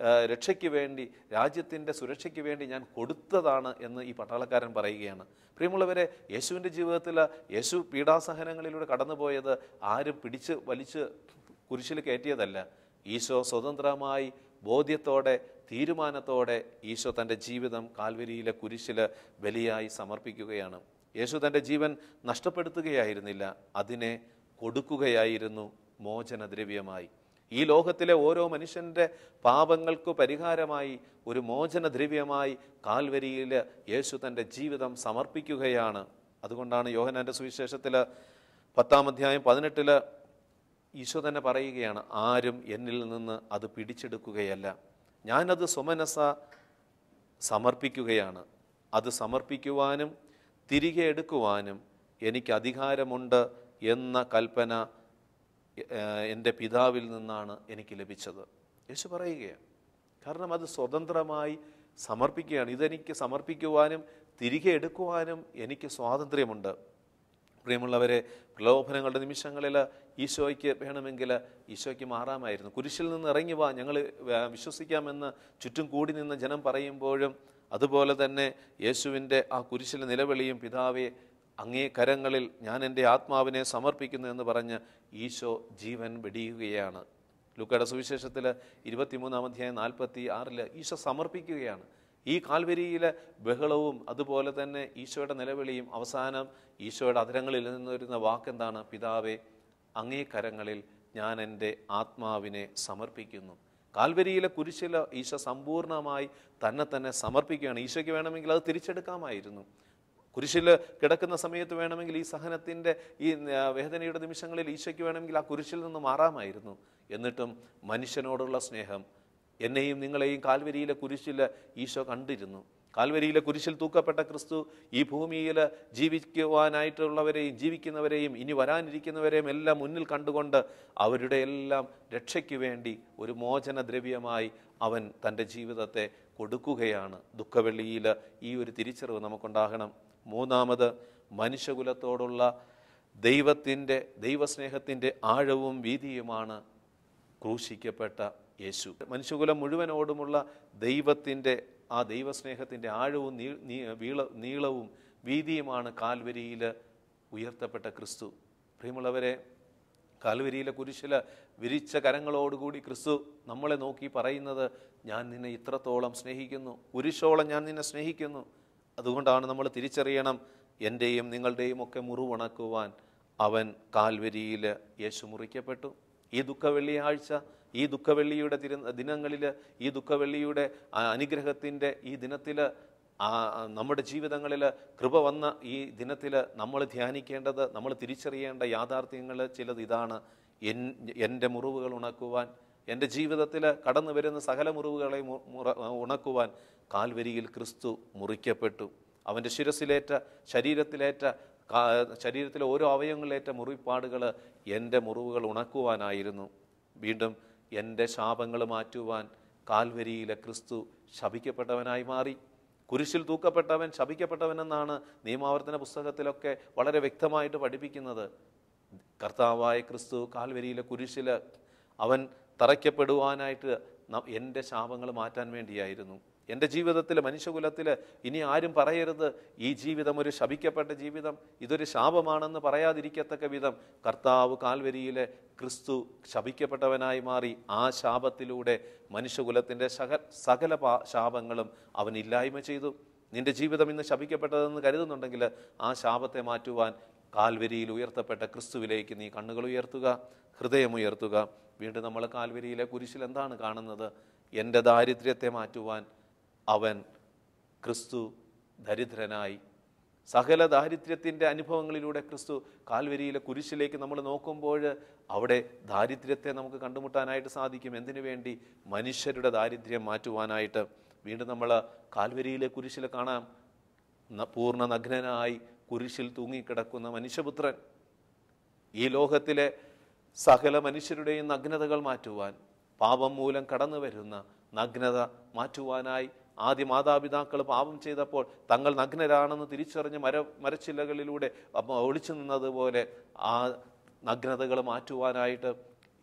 രക്ഷയ്ക്ക് വേണ്ടി, രാജ്യത്തിൻ്റെ സുരക്ഷയ്ക്ക് വേണ്ടി ഞാൻ കൊടുത്തതാണ് എന്ന് ഈ പട്ടാളക്കാരൻ പറയുകയാണ്. പ്രിയമുള്ളവരെ, യേശുവിൻ്റെ ജീവിതത്തിൽ യേശു പീഡാസഹനങ്ങളിലൂടെ കടന്നുപോയത് ആരും പിടിച്ച് വലിച്ച് കുരിശിൽ കയറ്റിയതല്ല. ഈശോ സ്വതന്ത്രമായി, ബോധ്യത്തോടെ, തീരുമാനത്തോടെ ഈശോ തൻ്റെ ജീവിതം കാൽവരിയിലെ കുരിശിൽ ബലിയായി സമർപ്പിക്കുകയാണ്. യേശു തൻ്റെ ജീവൻ നഷ്ടപ്പെടുത്തുകയായിരുന്നില്ല, അതിനെ കൊടുക്കുകയായിരുന്നു മോചനദ്രവ്യമായി. ഈ ലോകത്തിലെ ഓരോ മനുഷ്യൻ്റെ പാപങ്ങൾക്ക് പരിഹാരമായി ഒരു മോചനദ്രവ്യമായി കാൽവരിയിൽ യേശു തൻ്റെ ജീവിതം സമർപ്പിക്കുകയാണ്. അതുകൊണ്ടാണ് യോഹന്നാൻ്റെ സുവിശേഷത്തിൽ 10-18 ഈശോ തന്നെ പറയുകയാണ്, ആരും എന്നിൽ നിന്ന് അത് പിടിച്ചെടുക്കുകയല്ല, ഞാനത് സ്വമനസ സമർപ്പിക്കുകയാണ്. അത് സമർപ്പിക്കുവാനും തിരികെ എടുക്കുവാനും എനിക്ക് അധികാരമുണ്ട് എന്ന കൽപ്പന എൻ്റെ പിതാവിൽ നിന്നാണ് എനിക്ക് ലഭിച്ചത്. യേശു പറയുകയാണ്. കാരണം അത് സ്വതന്ത്രമായി സമർപ്പിക്കുകയാണ്. ഇതെനിക്ക് സമർപ്പിക്കുവാനും തിരികെ എടുക്കുവാനും എനിക്ക് സ്വാതന്ത്ര്യമുണ്ട്. പ്രിയമുള്ളവരെ, പ്രലോഭനങ്ങളുടെ നിമിഷങ്ങളിൽ ഈശോയ്ക്ക് വേണമെങ്കിൽ ഈശോയ്ക്ക് മാറാമായിരുന്നു. കുരിശിൽ നിന്ന് ഇറങ്ങി വാ, ഞങ്ങൾ വിശ്വസിക്കാമെന്ന് ചുറ്റും കൂടി നിന്ന് ജനം പറയുമ്പോഴും അതുപോലെ തന്നെ യേശുവിൻ്റെ ആ കുരിശിലെ നിലവിളിയും, പിതാവേ അങ്ങേ കരങ്ങളിൽ ഞാൻ എൻ്റെ ആത്മാവിനെ സമർപ്പിക്കുന്നു എന്ന് പറഞ്ഞ് ഈശോ ജീവൻ വെടിയുകയാണ്. ലൂക്കയുടെ സുവിശേഷത്തിൽ 23-46 ഈശോ സമർപ്പിക്കുകയാണ്. ഈ കാൽവരിയിലെ ബഹളവും അതുപോലെ തന്നെ ഈശോയുടെ നിലവിളിയും അവസാനം ഈശോയുടെ അധരങ്ങളിൽ നിന്ന് വരുന്ന വാക്കെന്താണ്? പിതാവേ അങ്ങേ കരങ്ങളിൽ ഞാൻ എൻ്റെ ആത്മാവിനെ സമർപ്പിക്കുന്നു. കാൽവരിയിലെ കുരിശിൽ ഈശോ സമ്പൂർണ്ണമായി തന്നെ സമർപ്പിക്കുകയാണ്. ഈശോയ്ക്ക് വേണമെങ്കിൽ അത് തിരിച്ചെടുക്കാമായിരുന്നു. കുരിശിൽ കിടക്കുന്ന സമയത്ത് വേണമെങ്കിൽ ഈ സഹനത്തിൻ്റെ ഈ വേദനയുടെ നിമിഷങ്ങളിൽ ഈശോയ്ക്ക് വേണമെങ്കിൽ ആ കുരിശിൽ നിന്ന് മാറാമായിരുന്നു. എന്നിട്ടും മനുഷ്യനോടുള്ള സ്നേഹം, എന്നെയും നിങ്ങളെയും കാൽവരിയിലെ കുരിശിൽ ഈശോ കണ്ടിരുന്നു. കാൽവരിയിലെ കുരിശിൽ തൂക്കപ്പെട്ട ക്രിസ്തു ഈ ഭൂമിയിൽ ജീവിക്കുവാനായിട്ടുള്ളവരെയും ജീവിക്കുന്നവരെയും ഇനി വരാനിരിക്കുന്നവരെയും എല്ലാം മുന്നിൽ കണ്ടുകൊണ്ട് അവരുടെ എല്ലാം രക്ഷയ്ക്ക് വേണ്ടി ഒരു മോചനദ്രവ്യമായി അവൻ തൻ്റെ ജീവിതത്തെ കൊടുക്കുകയാണ്. ദുഃഖവെള്ളിയിൽ ഈ ഒരു തിരിച്ചറിവ് നമുക്കുണ്ടാകണം. മൂന്നാമത്, മനുഷ്യകുലത്തോടുള്ള ദൈവസ്നേഹത്തിൻ്റെ ആഴവും വീതിയുമാണ് ക്രൂശിക്കപ്പെട്ട യേശു. മനുഷ്യകുലം മുഴുവനോടുമുള്ള ദൈവത്തിൻ്റെ ആ ദൈവസ്നേഹത്തിൻ്റെ ആഴവും നീളവും വീതിയുമാണ് കാൽവരിയിൽ ഉയർത്തപ്പെട്ട ക്രിസ്തു. പ്രിയമുള്ളവരെ, കാൽവരിയിലെ കുരിശിൽ വിരിച്ച കരങ്ങളോടുകൂടി ക്രിസ്തു നമ്മളെ നോക്കി പറയുന്നത്, ഞാൻ നിന്നെ ഇത്രത്തോളം സ്നേഹിക്കുന്നു, കുരിശോളം ഞാൻ നിന്നെ സ്നേഹിക്കുന്നു. അതുകൊണ്ടാണ് നമ്മൾ തിരിച്ചറിയണം, എൻ്റെയും നിങ്ങളുടെയും ഒക്കെ മുറിവുണക്കുവാൻ അവൻ കാൽവരിയിൽ യേശു മുറിക്കപ്പെട്ടു. ഈ ദുഃഖവെള്ളിയാഴ്ച, ഈ ദുഃഖവെള്ളിയുടെ ദിനങ്ങളിൽ, ഈ ദുഃഖവെള്ളിയുടെ അനുഗ്രഹത്തിൻ്റെ ഈ ദിനത്തിൽ, നമ്മുടെ ജീവിതങ്ങളിൽ കൃപ വന്ന ഈ ദിനത്തിൽ നമ്മൾ ധ്യാനിക്കേണ്ടത്, നമ്മൾ തിരിച്ചറിയേണ്ട യാഥാർത്ഥ്യങ്ങൾ ചിലത് ഇതാണ്. എൻ്റെ മുറിവുകൾ ഉണക്കുവാൻ, എൻ്റെ ജീവിതത്തിൽ കടന്നു വരുന്ന സകല മുറിവുകളെ ഉണക്കുവാൻ കാൽവരിയിൽ ക്രിസ്തു മുറിക്കപ്പെട്ടു. അവൻ്റെ ശിരസിലേറ്റ, ശരീരത്തിലെ ഓരോ അവയവങ്ങളിലേറ്റ മുറിപ്പാടുകൾ എൻ്റെ മുറിവുകൾ ഉണക്കുവാനായിരുന്നു. വീണ്ടും എൻ്റെ ശാപങ്ങൾ മാറ്റുവാൻ കാൽവരിയിലെ ക്രിസ്തു ശപിക്കപ്പെട്ടവനായി മാറി. കുരിശിൽ തൂക്കപ്പെട്ടവൻ ശപിക്കപ്പെട്ടവനെന്നാണ് നിയമാവർത്തന പുസ്തകത്തിലൊക്കെ വളരെ വ്യക്തമായിട്ട് പഠിപ്പിക്കുന്നത്. കർത്താവായ ക്രിസ്തു കാൽവരിയിലെ കുരിശിൽ അവൻ തറയ്ക്കപ്പെടുവാനായിട്ട് എൻ്റെ ശാപങ്ങൾ മാറ്റാൻ വേണ്ടിയായിരുന്നു. എൻ്റെ ജീവിതത്തിൽ, മനുഷ്യകുലത്തിൽ ഇനി ആരും പറയരുത് ഈ ജീവിതം ഒരു ശപിക്കപ്പെട്ട ജീവിതം, ഇതൊരു ശാപമാണെന്ന് പറയാതിരിക്കത്തക്ക വിധം കർത്താവ് കാൽവരിയിലെ ക്രിസ്തു ശപിക്കപ്പെട്ടവനായി മാറി ആ ശാപത്തിലൂടെ മനുഷ്യകുലത്തിൻ്റെ സകല ശാപങ്ങളും അവൻ ഇല്ലായ്മ ചെയ്തു. നിന്റെ ജീവിതം ഇന്ന് ശപിക്കപ്പെട്ടതെന്ന് കരുതുന്നുണ്ടെങ്കിൽ ആ ശാപത്തെ മാറ്റുവാൻ കാൽവരിയിൽ ഉയർത്തപ്പെട്ട ക്രിസ്തുവിലേക്ക് നീ കണ്ണുകൾ ഉയർത്തുക, ഹൃദയമുയർത്തുക. വീണ്ടും നമ്മൾ കാൽവരിയിലെ കുരിശിൽ എന്താണ് കാണുന്നത്? എൻ്റെ ദാരിദ്ര്യത്തെ മാറ്റുവാൻ അവൻ ക്രിസ്തു ദരിദ്രനായി. സകല ദാരിദ്ര്യത്തിൻ്റെ അനുഭവങ്ങളിലൂടെ ക്രിസ്തു കാൽവരിയിലെ കുരിശിലേക്ക് നമ്മൾ നോക്കുമ്പോൾ അവിടെ ദാരിദ്ര്യത്തെ നമുക്ക് കണ്ടുമുട്ടാനായിട്ട് സാധിക്കും. എന്തിനു വേണ്ടി? മനുഷ്യരുടെ ദാരിദ്ര്യം മാറ്റുവാനായിട്ട്. വീണ്ടും നമ്മൾ കാൽവരിയിലെ കുരിശിൽ കാണാം പൂർണ്ണ നഗ്നനായി കുരിശിൽ തൂങ്ങിക്കിടക്കുന്ന മനുഷ്യപുത്രൻ. ഈ ലോകത്തിലെ സകല മനുഷ്യരുടെയും നഗ്നതകൾ മാറ്റുവാൻ, പാപം മൂലം കടന്നു വരുന്ന നഗ്നത മാറ്റുവാനായി ആദ്യ മാതാപിതാക്കൾ പാപം ചെയ്തപ്പോൾ തങ്ങൾ നഗ്നരാണെന്ന് തിരിച്ചറിഞ്ഞ് മരച്ചില്ലകളിലൂടെ ഒളിച്ചു നിന്നതുപോലെ ആ നഗ്നതകൾ മാറ്റുവാനായിട്ട്,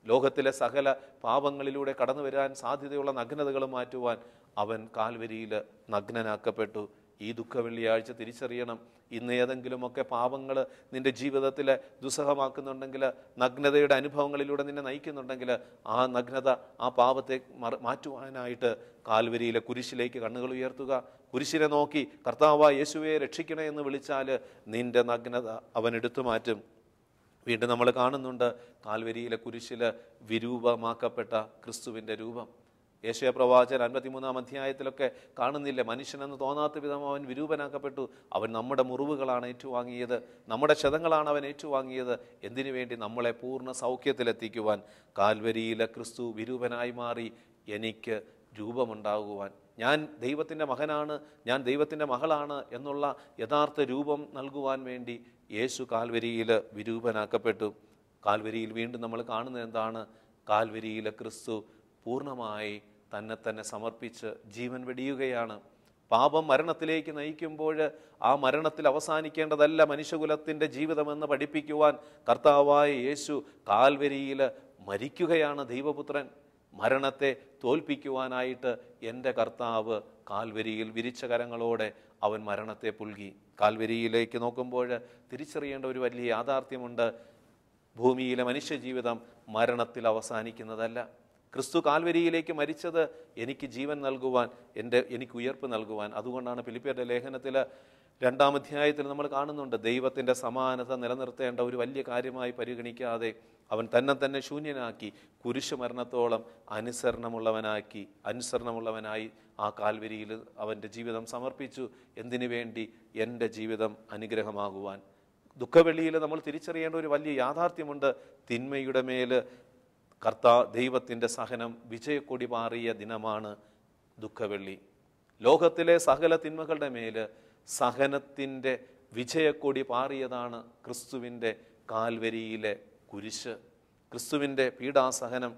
ലോകത്തിലെ സകല പാപങ്ങളിലൂടെ കടന്നു വരാൻ സാധ്യതയുള്ള നഗ്നതകൾ മാറ്റുവാൻ അവൻ കാൽവരിയിൽ നഗ്നനാക്കപ്പെട്ടു. ഈ ദുഃഖ വെള്ളിയാഴ്ച തിരിച്ചറിയണം. ഇന്ന് ഏതെങ്കിലുമൊക്കെ പാപങ്ങൾ നിന്റെ ജീവിതത്തിൽ ദുസ്സഹമാക്കുന്നുണ്ടെങ്കിൽ, നഗ്നതയുടെ അനുഭവങ്ങളിലൂടെ നിന്നെ നയിക്കുന്നുണ്ടെങ്കിൽ, ആ നഗ്നത, ആ പാപത്തെ മാറ്റുവാനായിട്ട് കാൽവരിയിലെ കുരിശിലേക്ക് കണ്ണുകൾ ഉയർത്തുക. കുരിശിനെ നോക്കി കർത്താവായ യേശുവേ രക്ഷിക്കണേ എന്ന് വിളിച്ചാൽ നിന്റെ നഗ്നത അവൻ എടുത്തു മാറ്റും. വീണ്ടും നമ്മൾ കാണുന്നുണ്ട് കാൽവരിയിലെ കുരിശിൽ വിരൂപമാക്കപ്പെട്ട ക്രിസ്തുവിൻ്റെ രൂപം. യേശയ്യാ പ്രവാചകൻ 53-ാം അധ്യായത്തിലൊക്കെ കാണുന്നില്ലേ? മനുഷ്യനെന്ന് തോന്നാത്ത വിധം അവൻ വിരൂപനാക്കപ്പെട്ടു. അവൻ നമ്മുടെ മുറിവുകളാണ് ഏറ്റുവാങ്ങിയത്, നമ്മുടെ ക്ഷതങ്ങളാണ് അവൻ ഏറ്റുവാങ്ങിയത്. എന്തിനു വേണ്ടി? നമ്മളെ പൂർണ്ണ സൗഖ്യത്തിലെത്തിക്കുവാൻ. കാൽവരിയിലെ ക്രിസ്തു വിരൂപനായി മാറി എനിക്ക് രൂപമുണ്ടാകുവാൻ, ഞാൻ ദൈവത്തിൻ്റെ മകനാണ്, ഞാൻ ദൈവത്തിൻ്റെ മകളാണ് എന്നുള്ള യഥാർത്ഥ രൂപം നൽകുവാൻ വേണ്ടി യേശു കാൽവരിയിൽ വിരൂപനാക്കപ്പെട്ടു. കാൽവരിയിൽ വീണ്ടും നമ്മൾ കാണുന്നത് എന്താണ്? കാൽവരിയിലെ ക്രിസ്തു പൂർണ്ണമായി തന്നെ സമർപ്പിച്ച് ജീവൻ വെടിയുകയാണ്. പാപം മരണത്തിലേക്ക് നയിക്കുമ്പോൾ ആ മരണത്തിൽ അവസാനിക്കേണ്ടതല്ല മനുഷ്യകുലത്തിൻ്റെ ജീവിതമെന്ന് പഠിപ്പിക്കുവാൻ കർത്താവായ യേശു കാൽവരിയിൽ മരിക്കുകയാണ്. ദൈവപുത്രൻ മരണത്തെ തോൽപ്പിക്കുവാനായിട്ട് എൻ്റെ കർത്താവ് കാൽവരിയിൽ വിരിച്ച കരങ്ങളോടെ അവൻ മരണത്തെ പുൽകി. കാൽവരിയിലേക്ക് നോക്കുമ്പോൾ തിരിച്ചറിയേണ്ട ഒരു വലിയ യാഥാർത്ഥ്യമുണ്ട്. ഭൂമിയിലെ മനുഷ്യജീവിതം മരണത്തിൽ അവസാനിക്കുന്നതല്ല. ക്രിസ്തു കാൽവരിയിലേക്ക് മരിച്ചത് എനിക്ക് ജീവൻ നൽകുവാൻ, എനിക്ക് ഉയർപ്പ് നൽകുവാൻ. അതുകൊണ്ടാണ് ഫിലിപ്പിയരുടെ ലേഖനത്തിൽ 2-ാം അധ്യായത്തിൽ നമ്മൾ കാണുന്നുണ്ട്, ദൈവത്തിൻ്റെ സമാനത നിലനിർത്തേണ്ട ഒരു വലിയ കാര്യമായി പരിഗണിക്കാതെ അവൻ തന്നെ ശൂന്യനാക്കി കുരിശു മരണത്തോളം അനുസരണമുള്ളവനായി ആ കാൽവരിയിൽ അവൻ്റെ ജീവിതം സമർപ്പിച്ചു. എന്തിനു വേണ്ടി? എൻ്റെ ജീവിതം അനുഗ്രഹമാകുവാൻ. ദുഃഖവെള്ളിയിൽ നമ്മൾ തിരിച്ചറിയേണ്ട ഒരു വലിയ യാഥാർത്ഥ്യമുണ്ട്. തിന്മയുടെ മേൽ ദൈവത്തിൻ്റെ സഹനം വിജയക്കൊടി പാറിയ ദിനമാണ് ദുഃഖവെള്ളി. ലോകത്തിലെ സകല തിന്മകളുടെ മേൽ സഹനത്തിൻ്റെ വിജയക്കൊടി പാറിയതാണ് ക്രിസ്തുവിൻ്റെ കാൽവരിയിലെ കുരിശ്, ക്രിസ്തുവിൻ്റെ പീഡാസഹനം.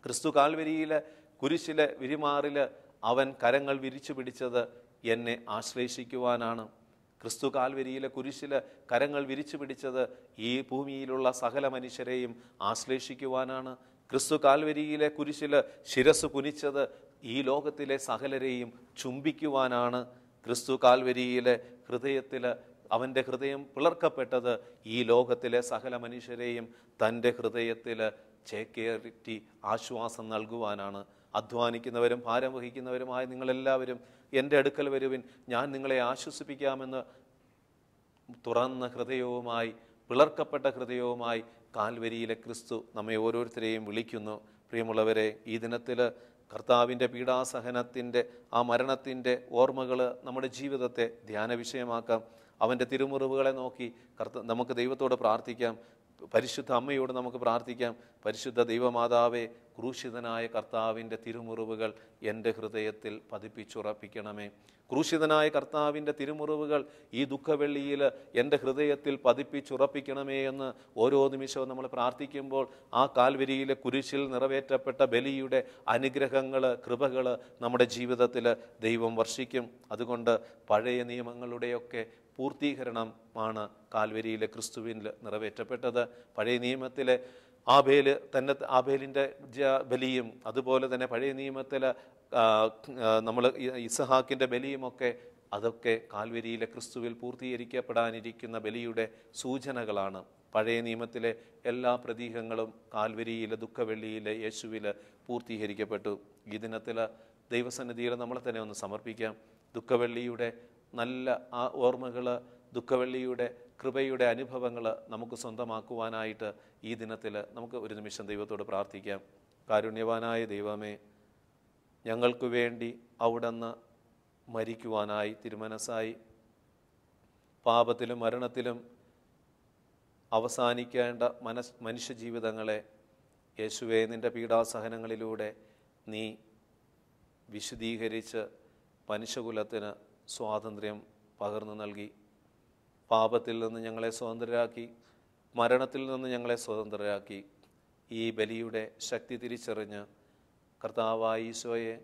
ക്രിസ്തു കാൽവരിയിലെ കുരിശിലെ വിരിമാറിൽ അവൻ കരങ്ങൾ വിരിച്ചു പിടിച്ചത് എന്നെ ആശ്ലേഷിക്കുവാനാണ്. ക്രിസ്തു കാൽവരിയിലെ കുരിശിൽ കരങ്ങൾ വിരിച്ചു പിടിച്ചത് ഈ ഭൂമിയിലുള്ള സകല മനുഷ്യരെയും ആശ്ലേഷിക്കുവാനാണ്. ക്രിസ്തു കാൽവരിയിലെ കുരിശിൽ ശിരസ് കുനിച്ചത് ഈ ലോകത്തിലെ സകലരെയും ചുംബിക്കുവാനാണ്. ക്രിസ്തു കാൽവരിയിലെ ഹൃദയത്തിൽ അവൻ്റെ ഹൃദയം പിളർക്കപ്പെട്ടത് ഈ ലോകത്തിലെ സകല മനുഷ്യരെയും തൻ്റെ ഹൃദയത്തിൽ ചേക്കേറ്റി ആശ്വാസം നൽകുവാനാണ്. അധ്വാനിക്കുന്നവരും ഭാരം വഹിക്കുന്നവരുമായ നിങ്ങളെല്ലാവരും എൻ്റെ അടുക്കൽ വരുവിൻ, ഞാൻ നിങ്ങളെ ആശ്വസിപ്പിക്കാമെന്ന് തുറന്ന ഹൃദയവുമായി, പിളർക്കപ്പെട്ട ഹൃദയവുമായി കാൽവരിയിലെ ക്രിസ്തു നമ്മെ ഓരോരുത്തരെയും വിളിക്കുന്നു. പ്രിയമുള്ളവരെ, ഈ ദിനത്തിൽ കർത്താവിൻ്റെ പീഡാസഹനത്തിൻ്റെ ആ മരണത്തിൻ്റെ ഓർമ്മകൾ നമ്മുടെ ജീവിതത്തെ ധ്യാന വിഷയമാക്കാം. അവൻ്റെ തിരുമുറിവുകളെ നോക്കി നമുക്ക് ദൈവത്തോട് പ്രാർത്ഥിക്കാം. പരിശുദ്ധ അമ്മയോട് നമുക്ക് പ്രാർത്ഥിക്കാം. പരിശുദ്ധ ദൈവമാതാവേ, ക്രൂശിതനായ കർത്താവിൻ്റെ തിരുമുറിവുകൾ എൻ്റെ ഹൃദയത്തിൽ പതിപ്പിച്ചുറപ്പിക്കണമേ. ക്രൂശിതനായ കർത്താവിൻ്റെ തിരുമുറിവുകൾ ഈ ദുഃഖവെള്ളിയിൽ എൻ്റെ ഹൃദയത്തിൽ പതിപ്പിച്ചുറപ്പിക്കണമേ എന്ന് ഓരോ നിമിഷവും നമ്മൾ പ്രാർത്ഥിക്കുമ്പോൾ ആ കാൽവരിയിലെ കുരിശിൽ നിറവേറ്റപ്പെട്ട ബലിയുടെ അനുഗ്രഹങ്ങൾ, കൃപകൾ നമ്മുടെ ജീവിതത്തിൽ ദൈവം വർഷിക്കും. അതുകൊണ്ട് പഴയ നിയമങ്ങളുടെയൊക്കെ പൂർത്തീകരണമാണ് കാൽവരിയിലെ ക്രിസ്തുവിൽ നിറവേറ്റപ്പെട്ടത്. പഴയ നിയമത്തിലെ ആബേലിൻ്റെ ബലിയും അതുപോലെ തന്നെ പഴയ നിയമത്തിൽ നമ്മൾ ഇസഹാക്കിൻ്റെ ബലിയുമൊക്കെ അതൊക്കെ കാൽവരിയിലെ ക്രിസ്തുവിൽ പൂർത്തീകരിക്കപ്പെടാനിരിക്കുന്ന ബലിയുടെ സൂചനകളാണ്. പഴയ നിയമത്തിലെ എല്ലാ പ്രതീകങ്ങളും കാൽവരിയിലെ ദുഃഖവെള്ളിയിലെ യേശുവിൽ പൂർത്തീകരിക്കപ്പെട്ടു. ഈ ദിനത്തിൽ ദൈവസന്നിധിയിൽ നമ്മളെ തന്നെ ഒന്ന് സമർപ്പിക്കാം. ദുഃഖവെള്ളിയുടെ നല്ല ആ ഓർമ്മകൾ, ദുഃഖവെള്ളിയുടെ കൃപയുടെ അനുഭവങ്ങൾ നമുക്ക് സ്വന്തമാക്കുവാനായിട്ട് ഈ ദിനത്തിൽ നമുക്ക് ഒരു നിമിഷം ദൈവത്തോട് പ്രാർത്ഥിക്കാം. കാരുണ്യവാനായ ദൈവമേ, ഞങ്ങൾക്ക് വേണ്ടി അവിടുന്ന് മരിക്കുവാനായി തിരുമനസ്സായി. പാപത്തിലും മരണത്തിലും അവസാനിക്കേണ്ട മനുഷ്യജീവിതങ്ങളെ യേശുവേ നിൻ്റെ പീഡാസഹനങ്ങളിലൂടെ നീ വിശദീകരിച്ച് മനുഷ്യകുലത്തിന് സ്വാതന്ത്ര്യം പകർന്നു നൽകി. പാപത്തിൽ നിന്ന് ഞങ്ങളെ സ്വതന്ത്രരാക്കി, മരണത്തിൽ നിന്ന് ഞങ്ങളെ സ്വതന്ത്രരാക്കി. ഈ ബലിയുടെ ശക്തി തിരിച്ചറിഞ്ഞ് കർത്താവായ ഈശോയെ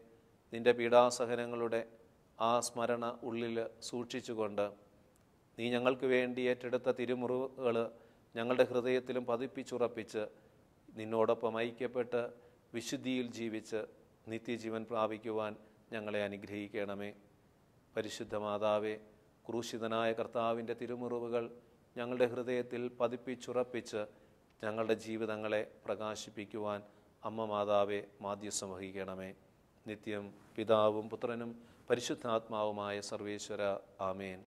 നിൻ്റെ പീഡാസഹനങ്ങളുടെ ആ സ്മരണ ഉള്ളിൽ സൂക്ഷിച്ചുകൊണ്ട് നീ ഞങ്ങൾക്ക് വേണ്ടി ഏറ്റെടുത്ത തിരുമുറിവുകൾ ഞങ്ങളുടെ ഹൃദയത്തിലും പതിപ്പിച്ചുറപ്പിച്ച് നിന്നോടൊപ്പം ഐക്യപ്പെട്ട് വിശുദ്ധിയിൽ ജീവിച്ച് നിത്യജീവൻ പ്രാപിക്കുവാൻ ഞങ്ങളെ അനുഗ്രഹിക്കണമേ. പരിശുദ്ധ മാതാവേ, ക്രൂശിതനായ കർത്താവിൻ്റെ തിരുമുറിവുകൾ ഞങ്ങളുടെ ഹൃദയത്തിൽ പതിപ്പിച്ചുറപ്പിച്ച് ഞങ്ങളുടെ ജീവിതങ്ങളെ പ്രകാശിപ്പിക്കുവാൻ അമ്മ മാതാവേ മാധ്യസ്ഥം വഹിക്കണമേ. നിത്യം പിതാവും പുത്രനും പരിശുദ്ധാത്മാവുമായ സർവേശ്വര, ആമേൻ.